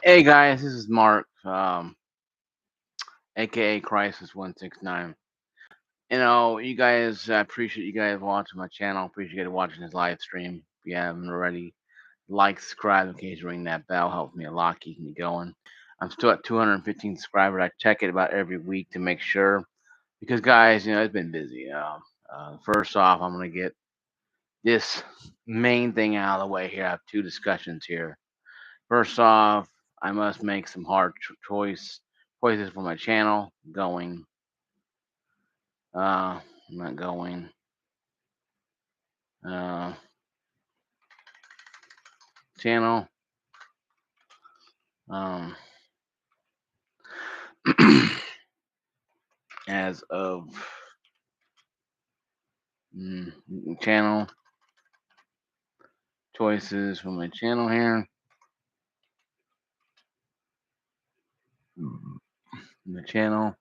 Hey guys, this is Mark, aka Crisis 169. You guys, I appreciate you guys watching my channel. Appreciate you watching this live stream. If you haven't already, like, subscribe, in case you ring that bell, helps me a lot, keep me going. I'm still at 215 subscribers. I check it about every week to make sure, because guys, it's been busy. First off, I'm gonna get this main thing out of the way here. I have two discussions here. First off, I must make some hard choices for my channel. I'm not going. Uh, channel. Um, as of mm, channel choices for my channel here. The channel,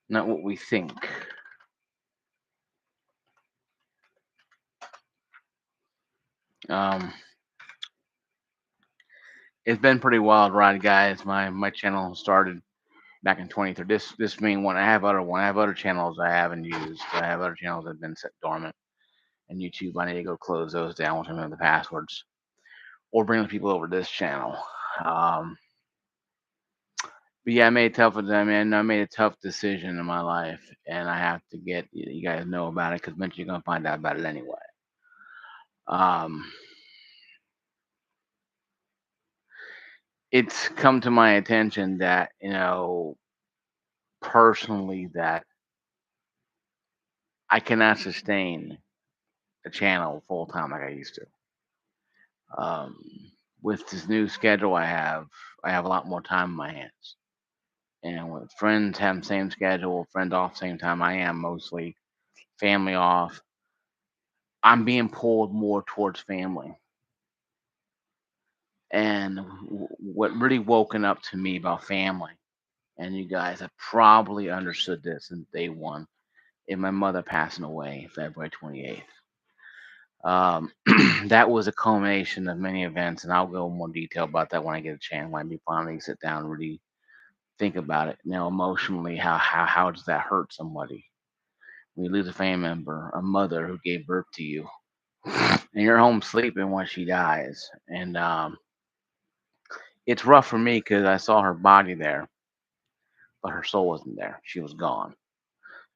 not what we think. Um, it's been pretty wild ride, guys. My channel started back in 23. This main one. I have other one. I have other channels I haven't used. I have other channels that have been set dormant. And YouTube, I need to go close those down with some of the passwords, or bring the people over to this channel. Um, but yeah, I made a tough decision in my life, and I have to get you guys know about it because eventually you're gonna find out about it anyway. Um, it's come to my attention that personally, that I cannot sustain a channel full time like I used to. Um, with this new schedule I have a lot more time in my hands. And with friends having the same schedule, friends off same time I am mostly, family off, I'm being pulled more towards family. And what really woken up to me about family, and you guys have probably understood this since day one, is my mother passing away February 28th. That was a culmination of many events, and I'll go in more detail about that when I get a chance, when I finally sit down and really think about it. Emotionally, how does that hurt somebody? When you lose a family member, a mother who gave birth to you, and you're home sleeping when she dies. And it's rough for me because I saw her body there, but her soul wasn't there. She was gone.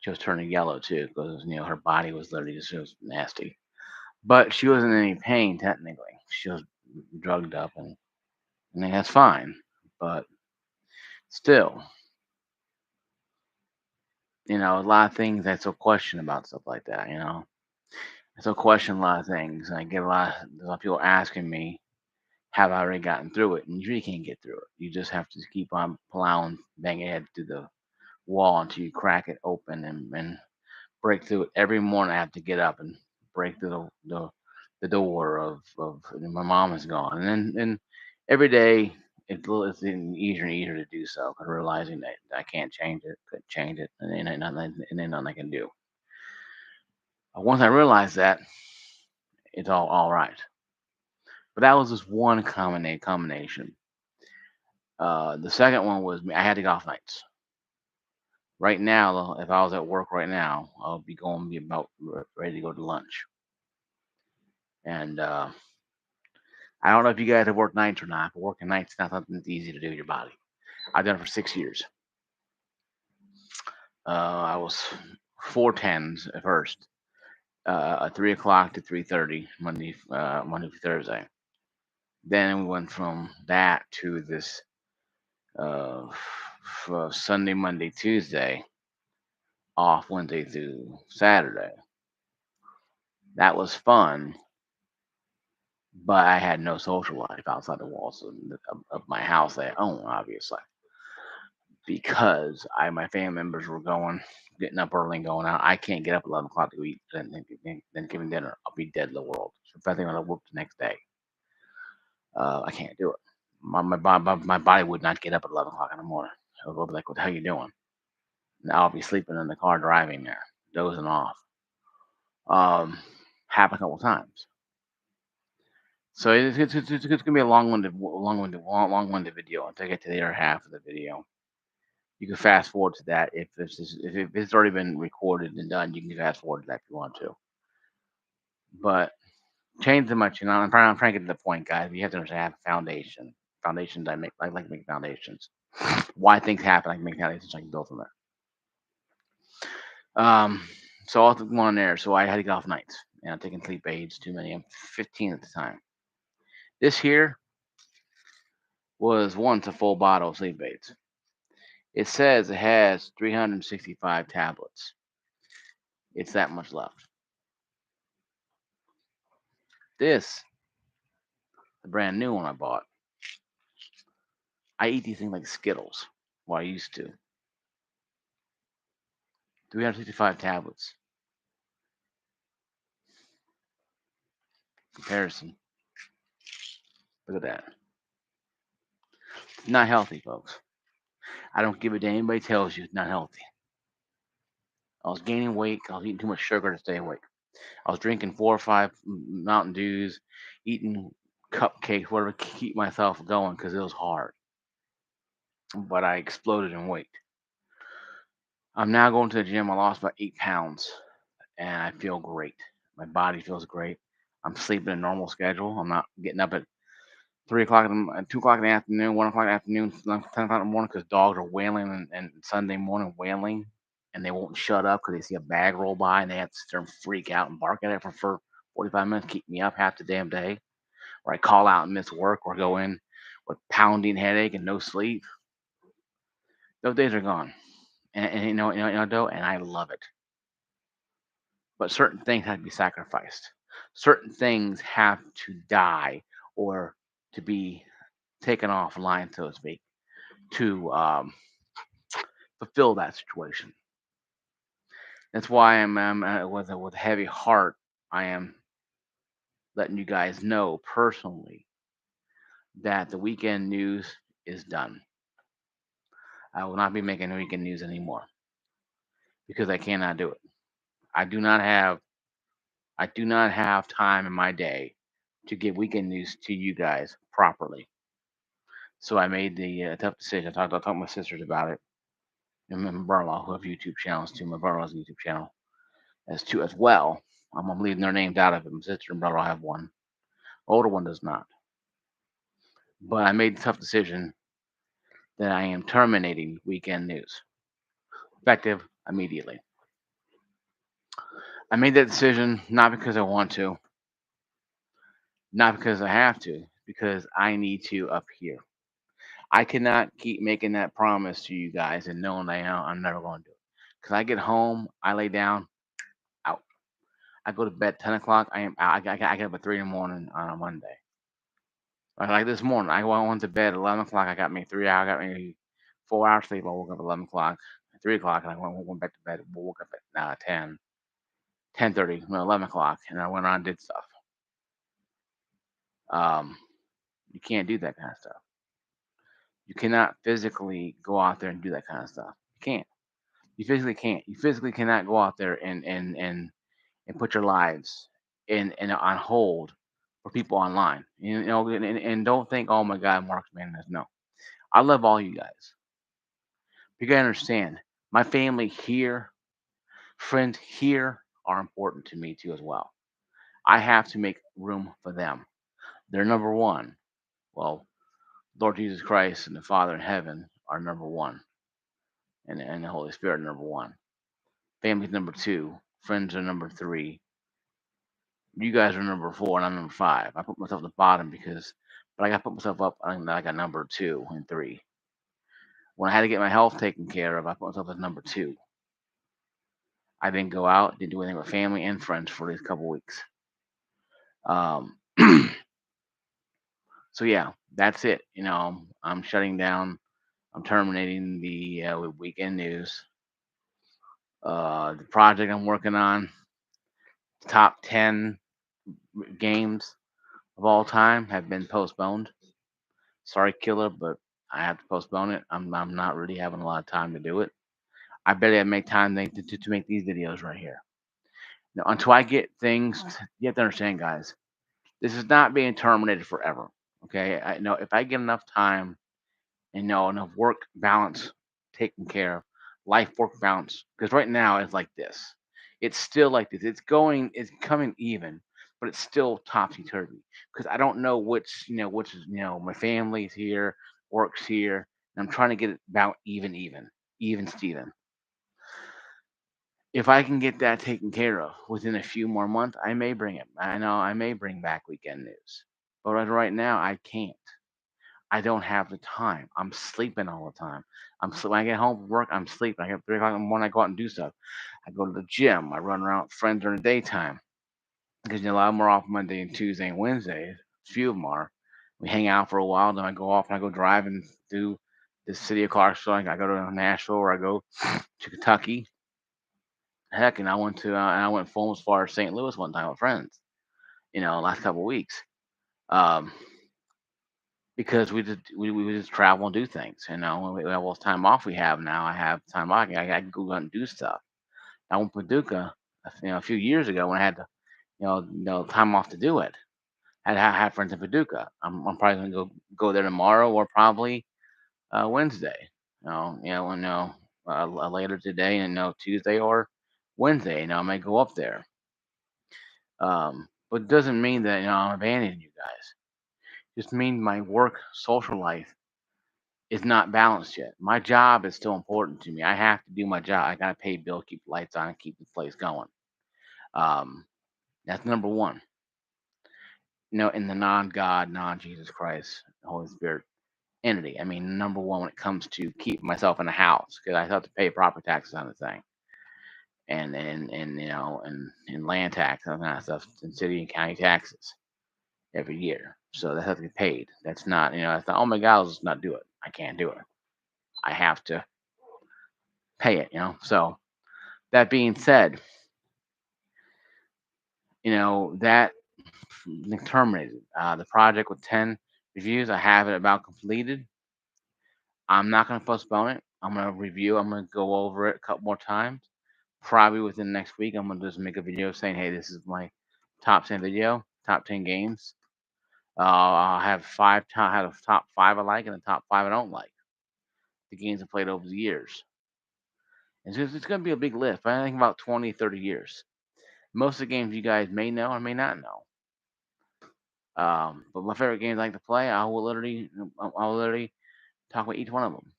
She was turning yellow too because her body was literally just, it was nasty. But she wasn't in any pain technically. She was drugged up, and I think that's fine. But still, a lot of things I still question about stuff like that. I still question a lot of things. And I get a lot of people asking me, have I already gotten through it? And you really can't get through it. You just have to keep on plowing, bang your head through the wall until you crack it open and break through it. Every morning I have to get up and break through the door of my mom is gone. And every day it's getting easier and easier to do so, because realizing that I can't change it, couldn't change it, and ain't nothing I can do. Once I realized that, it's all right. But that was just one combination. The second one was I had to get off nights. Right now, though, if I was at work right now, I'll be going to be about ready to go to lunch. And I don't know if you guys have worked nights or not, but working nights is not something that's easy to do with your body. I've done it for 6 years. I was 4 10s at first, 3 o'clock to 3:30 Monday to Thursday. Then we went from that to this uh, Sunday, Monday, Tuesday, off Wednesday through Saturday. That was fun, but I had no social life outside the walls of my house that I own, obviously, because my family members were getting up early and going out. I can't get up at 11 o'clock to eat, then give me dinner. I'll be dead to the world. So if I think I'm gonna work the next day, I can't do it. My body would not get up at 11 o'clock in the morning. It'll be like, "What the hell you doing?" And I'll be sleeping in the car driving there, dozing off. Um, happened a couple times. So it's gonna be a long-winded video until I get to the other half of the video. You can fast forward to that if it's already been recorded and done. You can fast forward to that if you want to. But change the much, I'm trying to get to the point, guys. You have to understand I have a foundation. Foundations I like to make foundations. Why things happen, I can make foundations I can build from there. So I'll go on there. So I had to get off nights, and I'm taking sleep aids, too many. I'm 15 at the time. This here was once a full bottle of sleep aids. It says it has 365 tablets. It's that much left. This, the brand new one I bought. I eat these things like Skittles. Well, I used to. 365 tablets. Comparison. Look at that. Not healthy, folks. I don't give a damn. Anybody tells you it's not healthy. I was gaining weight. I was eating too much sugar to stay awake. I was drinking 4 or 5 Mountain Dews, eating cupcakes, whatever, to keep myself going because it was hard. But I exploded in weight. I'm now going to the gym. I lost about 8 pounds, and I feel great. My body feels great. I'm sleeping a normal schedule. I'm not getting up at 3 o'clock, 2 o'clock in the afternoon, 1 o'clock in the afternoon, 10 o'clock in the morning because dogs are wailing and Sunday morning wailing, and they won't shut up because they see a bag roll by and they have to sit there and freak out and bark at it for 45 minutes, keep me up half the damn day. Or I call out and miss work or go in with pounding headache and no sleep. Those days are gone, and and I love it. But certain things have to be sacrificed. Certain things have to die or to be taken offline, so to speak, to fulfill that situation. That's why with a heavy heart, I am letting you guys know personally that the weekend news is done. I will not be making weekend news anymore because I cannot do it. I do not have I do not have time in my day to give weekend news to you guys properly. So I made the tough decision. I talked to my sisters about it, and my brother-in-law who have YouTube channels too. My brother-in-law's a YouTube channel as well. I'm leaving their names out of it. My sister and brother have one. Older one does not. But I made the tough decision that I am terminating weekend news, effective immediately. I made that decision not because I want to, not because I have to, because I need to up here. I cannot keep making that promise to you guys and knowing that I'm never going to do it. Because I get home, I lay down, out. I go to bed 10 o'clock. I get up at 3 in the morning on a Monday. Like this morning, I went to bed at 11 o'clock. I got me 3 hours. I got me 4 hours sleep. I woke up at 11 o'clock, 3 o'clock, and I went back to bed. Woke up at 10:30, 11 o'clock, and I went on and did stuff. Um, you can't do that kind of stuff. You cannot physically go out there and do that kind of stuff. You can't. You physically can't. You physically cannot go out there and put your lives in on hold for people online. And don't think, oh my God, Mark's man this. No, I love all you guys. You gotta understand, my family here, friends here are important to me too as well. I have to make room for them. They're number one. Well, Lord Jesus Christ and the Father in heaven are number one, and the Holy Spirit are number one. Family's number two. Friends are number three. You guys are number four, and I'm number five. I put myself at the bottom but I got to put myself up. I got number two and three. When I had to get my health taken care of, I put myself as number two. I didn't go out, didn't do anything with family and friends for these couple weeks. Um, so yeah, that's it. I'm shutting down. I'm terminating the weekend news. The project I'm working on, top 10 games of all time, have been postponed. Sorry, Killer, but I have to postpone it. I'm not really having a lot of time to do it. I better make time to make these videos right here. Now, until I get things, you have to understand, guys. This is not being terminated forever. Okay, I know if I get enough time and enough work balance taken care of, life work balance. Because right now it's like this. It's still like this. It's coming even, but it's still topsy turvy. Because I don't know which is my family's here, work's here, and I'm trying to get it about even Steven. If I can get that taken care of within a few more months, I may bring it. I know I may bring back weekend news, but right now I can't. I don't have the time. I'm sleeping all the time. When I get home from work, I'm sleeping. I get 3 o'clock in the morning. I go out and do stuff. I go to the gym. I run around with friends during the daytime because a lot of them are off Monday and Tuesday and Wednesdays. A few of them are. We hang out for a while. Then I go off and I go driving through the city of Clarksville. I go to Nashville or I go to Kentucky. Heck, and I went full as far as St. Louis one time with friends. Last couple of weeks. Um, because we just travel and do things. When we have all the time off we have now. I have time off. I can go out and do stuff. I went to Paducah, a few years ago when I had time off to do it. I had friends in Paducah. I'm probably gonna go there tomorrow or probably Wednesday. Later today and Tuesday or Wednesday. I may go up there. But it doesn't mean that I'm abandoning you guys. It just means my work social life is not balanced yet. My job is still important to me. I have to do my job. I gotta pay bill, keep the lights on, and keep the place going. Um, that's number one. In the non-God, non-Jesus Christ, Holy Spirit entity. I mean, number one when it comes to keeping myself in a house because I have to pay property taxes on the thing, and land tax and that stuff, and city and county taxes every year. So that has to be paid. That's not, that's not. Oh my God, I'll just not do it. I can't do it. I have to pay it. So that being said, that terminated. The project with 10 reviews, I have it about completed. I'm not going to postpone it. I'm going to review. I'm going to go over it a couple more times. Probably within the next week, I'm going to just make a video saying, hey, this is my top 10 video, top 10 games. I'll have have a top five I like and a top five I don't like. The games I played over the years. It's going to be a big list. I think about 20, 30 years. Most of the games you guys may know or may not know. But my favorite games I like to play, I'll literally talk about each one of them.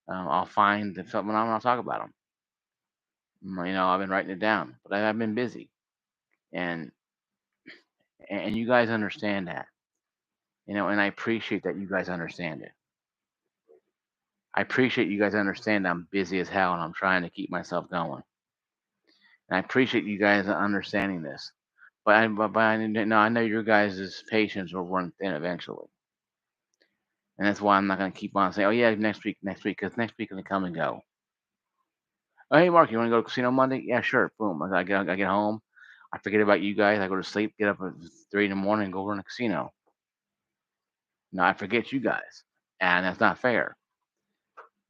I'll find something on, and I'll talk about them. I've been writing it down, but I've been busy, and you guys understand that, and I appreciate that you guys understand it. I appreciate you guys understand I'm busy as hell and I'm trying to keep myself going, and I appreciate you guys understanding this. I know your guys' patience will run thin eventually. And that's why I'm not going to keep on saying, oh, yeah, next week, because next week is going to come and go. Oh, hey, Mark, you want to go to casino Monday? Yeah, sure. Boom. I get home. I forget about you guys. I go to sleep, get up at 3 in the morning, and go run a casino. No, I forget you guys. And that's not fair.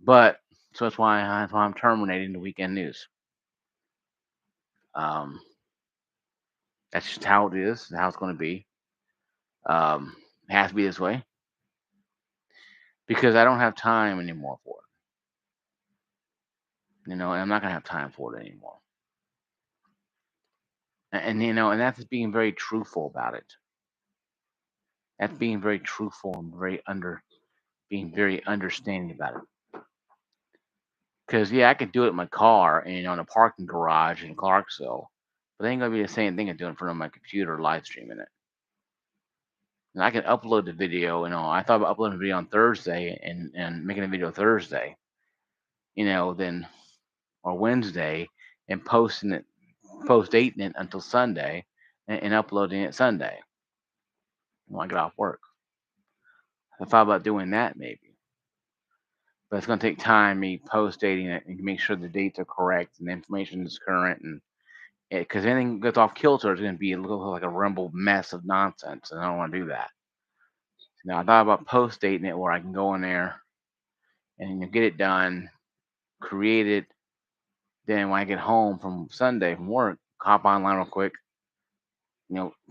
But, so that's why I'm terminating the weekend news. Um, that's just how it is, how it's going to be. It has to be this way because I don't have time anymore for it. And I'm not going to have time for it anymore. And that's being very truthful about it. That's being very truthful and being very understanding about it. Because yeah, I could do it in my car and in a parking garage in Clarksville, but it ain't gonna be the same thing as doing it in front of my computer live streaming it. And I can upload the video. I thought about uploading a video on Thursday and making a video Thursday. Then or Wednesday and post dating it until Sunday, and uploading it Sunday when I get off work. I thought about doing that maybe. But it's going to take time, me post dating it and make sure the dates are correct and the information is current. And because anything gets off kilter, it's going to be a little like a rumble mess of nonsense. And I don't want to do that. Now, I thought about post dating it where I can go in there and get it done, create it. Then when I get home from Sunday from work, hop online real quick,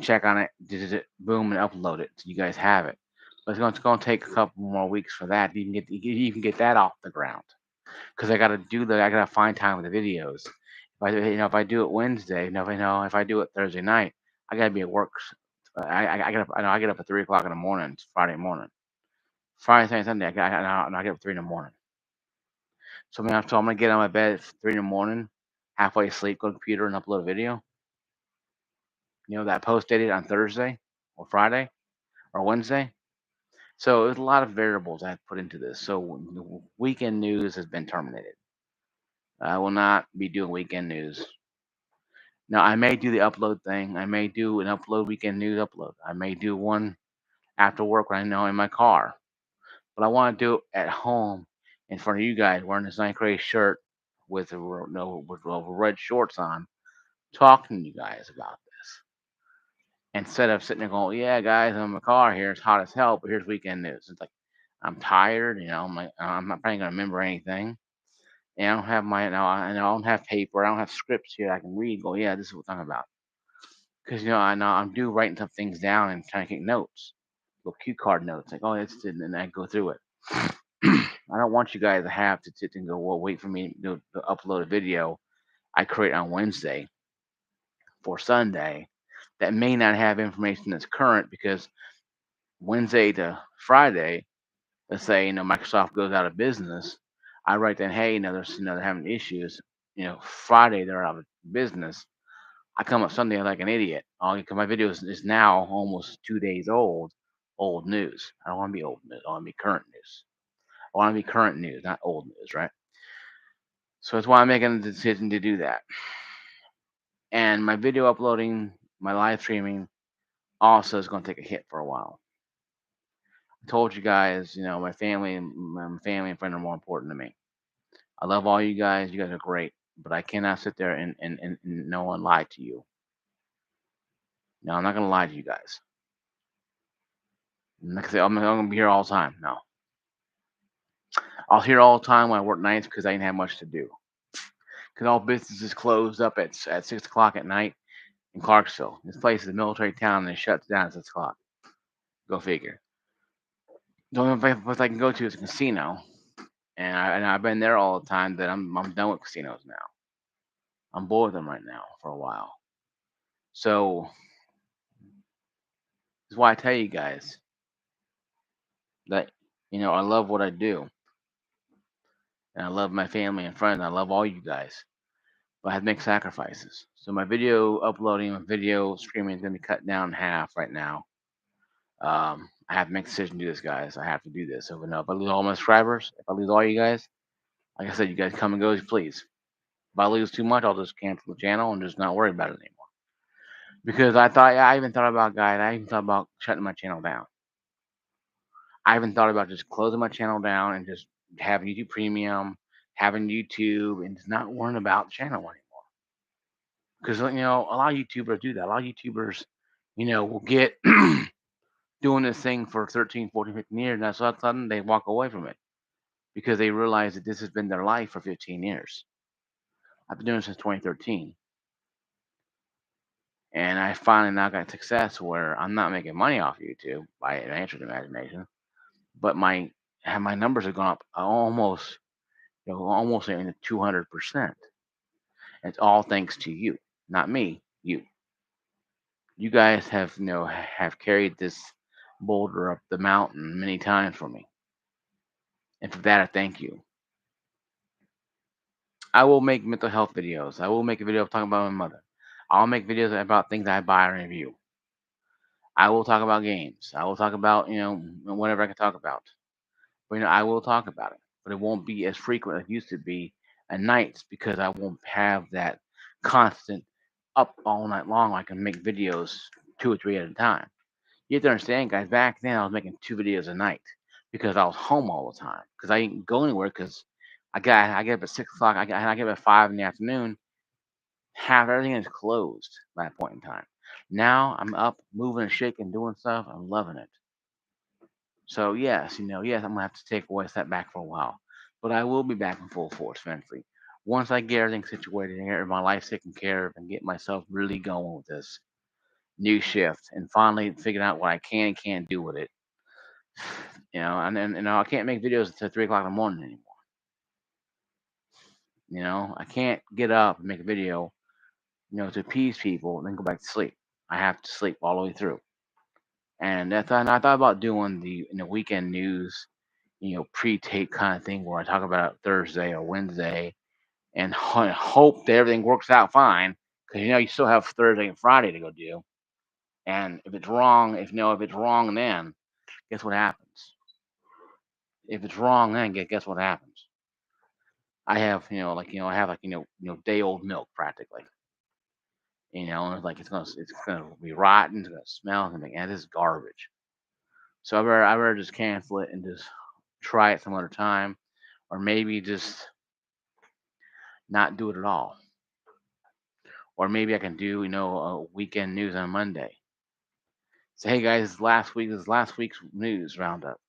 check on it, boom, and upload it so you guys have it. But it's gonna take a couple more weeks for that. You can get that off the ground because I gotta find time with the videos. If I do it Wednesday, if I do it Thursday night, I gotta be at work. I get up. I get up at 3 o'clock in the morning. It's Friday morning. Friday, Saturday, Sunday. I get up at 3 in the morning. So I'm gonna get on my bed at 3 in the morning, halfway asleep, go to the computer and upload a video. That post dated on Thursday or Friday or Wednesday. So there's a lot of variables I have to put into this. So the weekend news has been terminated. I will not be doing weekend news. Now I may do the upload thing. I may do an upload weekend news upload. I may do one after work when I know in my car. But I want to do it at home in front of you guys wearing this nice gray shirt with no with red shorts on, talking to you guys about this. Instead of sitting there going, "Yeah, guys, I'm in my car here. It's hot as hell, but here's weekend news." It's like I'm tired. I'm not probably gonna remember anything. And I don't have I don't have paper. I don't have scripts here I can read. Go, yeah, this is what I'm talking about. Because I know I'm due writing some things down and trying to take notes, little cue card notes. Like, oh, it's and I go through it. I don't want you guys to have to sit and go, well, wait for me to upload a video I create on Wednesday for Sunday that may not have information that's current because Wednesday to Friday, let's say, Microsoft goes out of business. I write then, hey, they're having issues. Friday they're out of business. I come up Sunday like an idiot. Because my video is now almost 2 days old. Old news. I don't want to be old news. I want to be current news. I want to be current news, not old news, right? So that's why I'm making the decision to do that. And my video uploading, my live streaming, also is going to take a hit for a while. I told you guys, my family and friends are more important to me. I love all you guys. You guys are great, but I cannot sit there and no one lie to you. No, I'm not going to lie to you guys. I'm not gonna say I'm going to be here all the time. No, I'll here all the time when I work nights because I didn't have much to do. Because all businesses closed up at 6 o'clock at night in Clarksville. This place is a military town and it shuts down at 6 o'clock. Go figure. The only place I can go to is a casino, and I've been there all the time. That I'm done with casinos now. I'm bored with them right now for a while. So that's why I tell you guys that I love what I do, and I love my family and friends. I love all you guys, but I have to make sacrifices. So my video uploading, my video streaming is gonna be cut down in half right now. I have to make a decision to do this, guys. I have to do this. So if I lose all my subscribers, if I lose all you guys, like I said, you guys come and go, please. If I lose too much, I'll just cancel the channel and just not worry about it anymore. Because I even thought about, guys, I even thought about shutting my channel down. I even thought about just closing my channel down and just having YouTube Premium, having YouTube, and just not worrying about the channel anymore. Because, a lot of YouTubers do that. A lot of YouTubers, will get doing this thing for 13, 14, 15 years, and all of a sudden they walk away from it because they realize that this has been their life for 15 years. I've been doing it since 2013. And I finally now got success where I'm not making money off YouTube by an answered imagination, but my numbers have gone up almost in the 200%. It's all thanks to you, not me. You. You guys have carried this boulder up the mountain many times for me, and for that I thank you. I will make mental health videos. I will make a video talking about my mother. I'll make videos about things I buy or review. I will talk about games. I will talk about whatever I can talk about. But I will talk about it, but it won't be as frequent as it used to be at nights because I won't have that constant up all night long. I can make videos 2 or 3 at a time. You have to understand, guys. Back then, I was making 2 videos a night because I was home all the time because I didn't go anywhere because I get up at 6 o'clock. I get up at 5 in the afternoon. Half everything is closed by that point in time. Now I'm up, moving and shaking, doing stuff. I'm loving it. So yes, I'm gonna have to take away step back for a while, but I will be back in full force eventually. Once I get everything situated and get my life taken care of and get myself really going with this, new shift, and finally figuring out what I can and can't do with it. And then I can't make videos until 3 o'clock in the morning anymore. I can't get up and make a video, to appease people and then go back to sleep. I have to sleep all the way through. And I thought about doing the weekend news, pre-tape kind of thing where I talk about it Thursday or Wednesday and hope that everything works out fine because you still have Thursday and Friday to go do. And if it's wrong, if it's wrong, then guess what happens? If it's wrong, then guess what happens? I have I have day old milk practically. And it's gonna be rotten, it's gonna smell, and this is garbage. So I better just cancel it and just try it some other time, or maybe just not do it at all. Or maybe I can do a weekend news on Monday. Say, hey guys, this is last week's news roundup,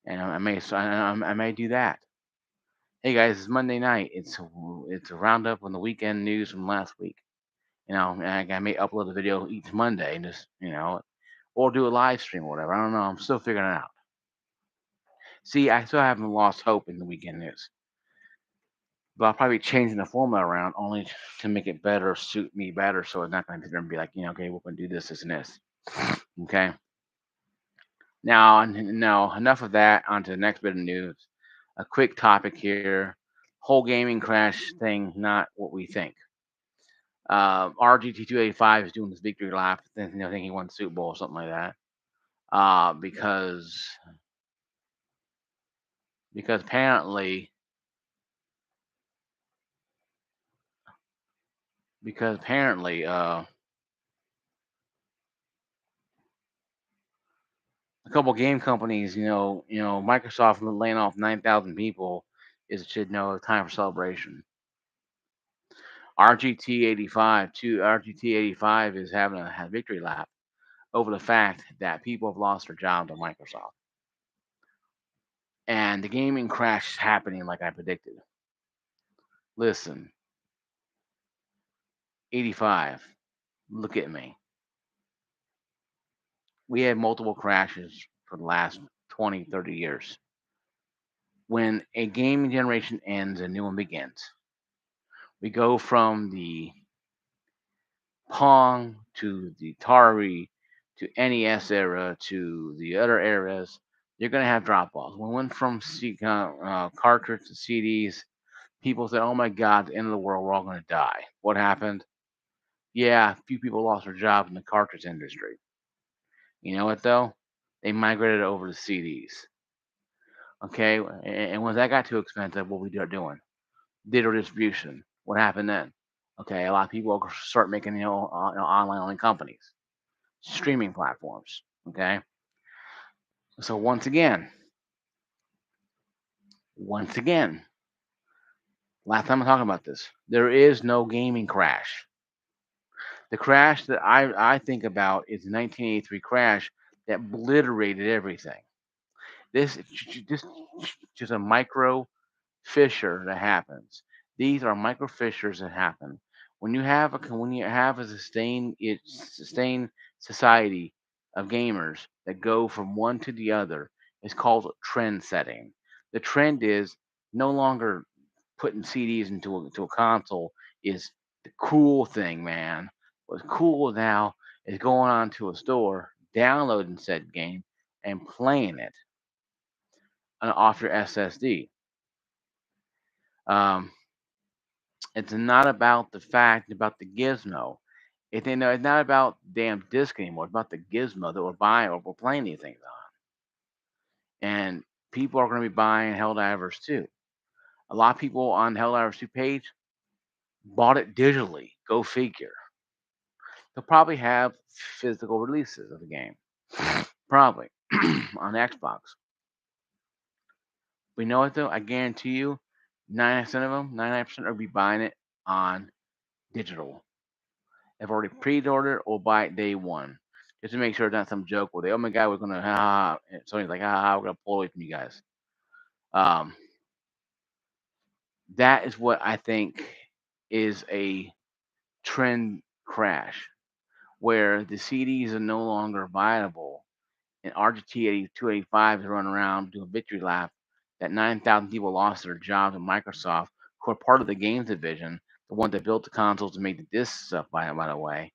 and I may do that. Hey guys, it's Monday night. It's a roundup on the weekend news from last week. And I may upload a video each Monday and just or do a live stream or whatever. I don't know. I'm still figuring it out. See, I still haven't lost hope in the weekend news, but I'll probably be changing the format around only to make it better, suit me better, so it's not going to be like okay, we're going to do this and this. Okay. Now, enough of that. On to the next bit of news. A quick topic here. Whole gaming crash thing, not what we think. RGT285 is doing this victory lap. I think he won the Super Bowl or something like that. Because apparently a couple game companies, Microsoft laying off 9,000 people should know time for celebration. RGT85 is having a victory lap over the fact that people have lost their jobs at Microsoft. And the gaming crash is happening like I predicted. Listen, 85, look at me. We had multiple crashes for the last 20, 30 years. When a gaming generation ends, a new one begins. We go from the Pong to the Atari to NES era to the other eras. You're going to have drop offs. We went from cartridge to CDs. People said, oh my God, the end of the world, we're all going to die. What happened? Yeah, a few people lost their jobs in the cartridge industry. You know what, though? They migrated over to CDs. Okay, and when that got too expensive, what we start doing? Digital distribution. What happened then? Okay, a lot of people start making online only companies, streaming platforms. Okay, so once again, last time I'm talking about this, there is no gaming crash. The crash that I think about is the 1983 crash that obliterated everything. This just a micro fissure that happens. These are micro fissures that happen when you have a sustained society of gamers that go from one to the other. It's called trend setting. The trend is no longer putting CDs into a console is the cool thing, man. What's cool now is going on to a store, downloading said game, and playing it off your SSD. Um, it's not about the fact about the gizmo. It's not about the damn disc anymore. It's about the gizmo that we're buying or we're playing these things on. And people are going to be buying Helldivers too. A lot of people on Helldivers 2 page bought it digitally. Go figure. They'll probably have physical releases of the game. Probably on Xbox. But you know what though? I guarantee you, 99% of them, 99% will be buying it on digital. They've already pre-ordered or buy it day one, just to make sure it's not some joke where they, oh my god, we're gonna ha. Sony's like, we're gonna pull away from you guys. Um, that is what I think is a trend crash. where the CDs are no longer viable and RGT 285 is running around doing victory lap, that 9,000 people lost their jobs at Microsoft, who are part of the games division, the one that built the consoles and made the disc stuff, by the way,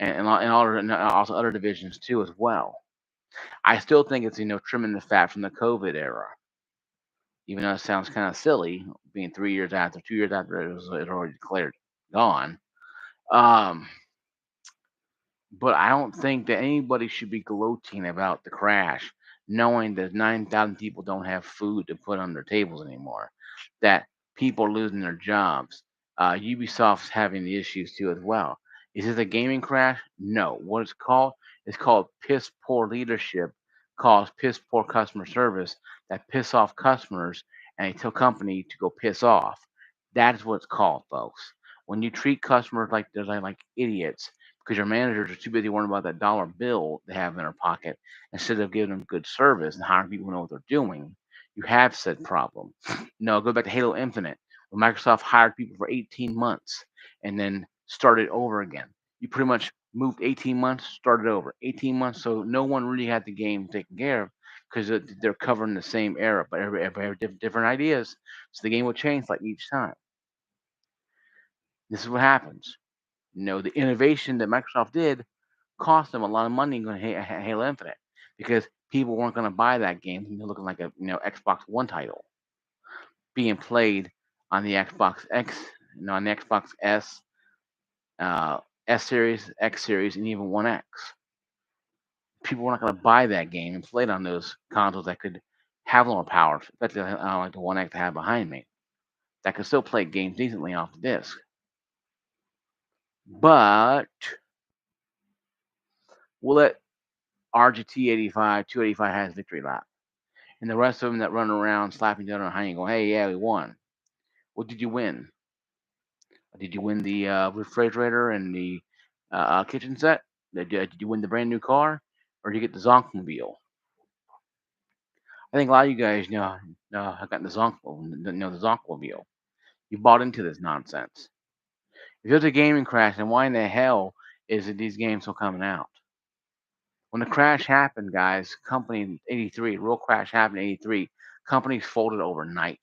and also other divisions too as well. I still think it's trimming the fat from the COVID era, even though it sounds kind of silly, being 3 years after, 2 years after it already declared gone. Um, But I don't think that anybody should be gloating about the crash, knowing that 9,000 people don't have food to put on their tables anymore, that people are losing their jobs. Ubisoft's having the issues too as well. Is this a gaming crash? No. What it's called? It's called piss poor leadership, called piss poor customer service that piss off customers and they tell company to go piss off. That's what it's called, folks. When you treat customers like they're like idiots because your managers are too busy worrying about that dollar bill they have in their pocket instead of giving them good service and hiring people who know what they're doing, you have said problem. No, go back to Halo Infinite, when Microsoft hired people for 18 months and then started over again. You pretty much moved 18 months, started over. 18 months, so no one really had the game taken care of because they're covering the same era, but everybody have different ideas. So the game will change like each time. This is what happens. The innovation that Microsoft did cost them a lot of money in Halo Infinite because people weren't going to buy that game. They're looking like a Xbox One title being played on the Xbox X, on the Xbox S, uh, S series, X series, and even One X. People were not going to buy that game and play it on those consoles that could have more power, especially like the One X I have behind me, that could still play games decently off the disc. But we'll let RGT 85, 285 has victory lap. And the rest of them that run around slapping each other on the hand, go, "Hey, yeah, we won." What did you win? Did you win the refrigerator and the kitchen set? Did you win the brand new car, or did you get the Zonkmobile? I think a lot of you guys have gotten the Zonkmobile. You bought into this nonsense. If there's a gaming crash, then why in the hell is it these games still coming out? When the crash happened, guys, company 83, real crash happened in 83, companies folded overnight.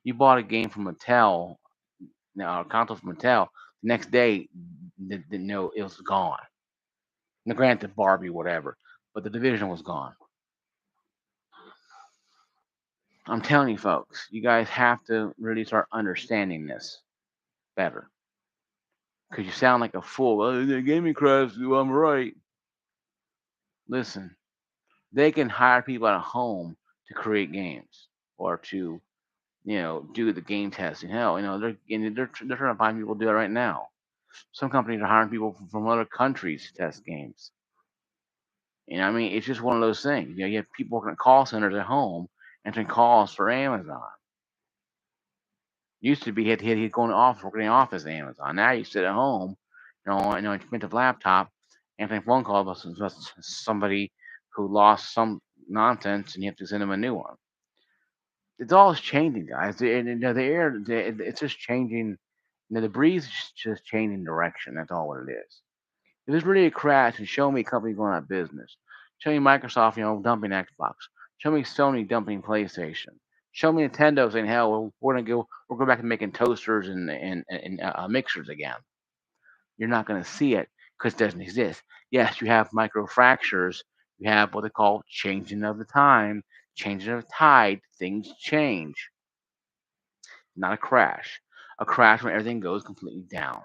You bought a game from Mattel, a console from Mattel. The next day, it was gone. Now, granted, Barbie, whatever, but the division was gone. I'm telling you, folks, you guys have to really start understanding this better. Because you sound like a fool. Well, the gaming crash, well, I'm right. Listen, they can hire people at home to create games or to, do the game testing. Hell, they're trying to find people to do it right now. Some companies are hiring people from other countries to test games. I mean, it's just one of those things. You have people working at call centers at home answering calls for Amazon. Used to be he'd go in the office, working in the office at Amazon. Now you sit at home, on an expensive laptop, answering phone calls about somebody who lost some nonsense, and you have to send them a new one. It's all changing, guys. The air, it's just changing. The breeze is just changing direction. That's all what it is. If it's really a crash, and show me a company going out of business. Show me Microsoft, dumping Xbox. Show me Sony dumping PlayStation. Show me Nintendo saying, "Hell, we're going back to making toasters and mixers again." You're not going to see it because it doesn't exist. Yes, you have micro fractures. You have what they call changing of the time, changing of the tide. Things change. Not a crash. A crash when everything goes completely down.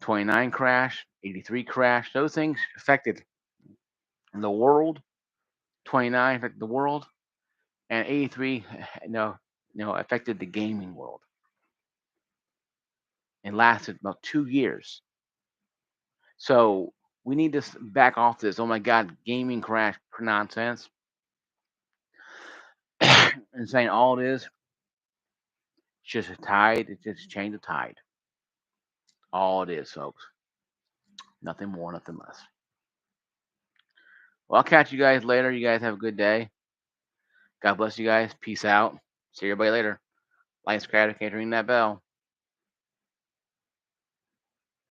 29 crash, 83 crash. Those things affected the world. 29 affected the world, and 83 affected the gaming world. It lasted about 2 years. So we need to back off this. Oh my God, gaming crash nonsense, and saying all it is just a tide. It's just a change of tide. All it is, folks. Nothing more, nothing less. Well, I'll catch you guys later. You guys have a good day. God bless you guys. Peace out. See everybody later. Like, subscribe, and ring that bell.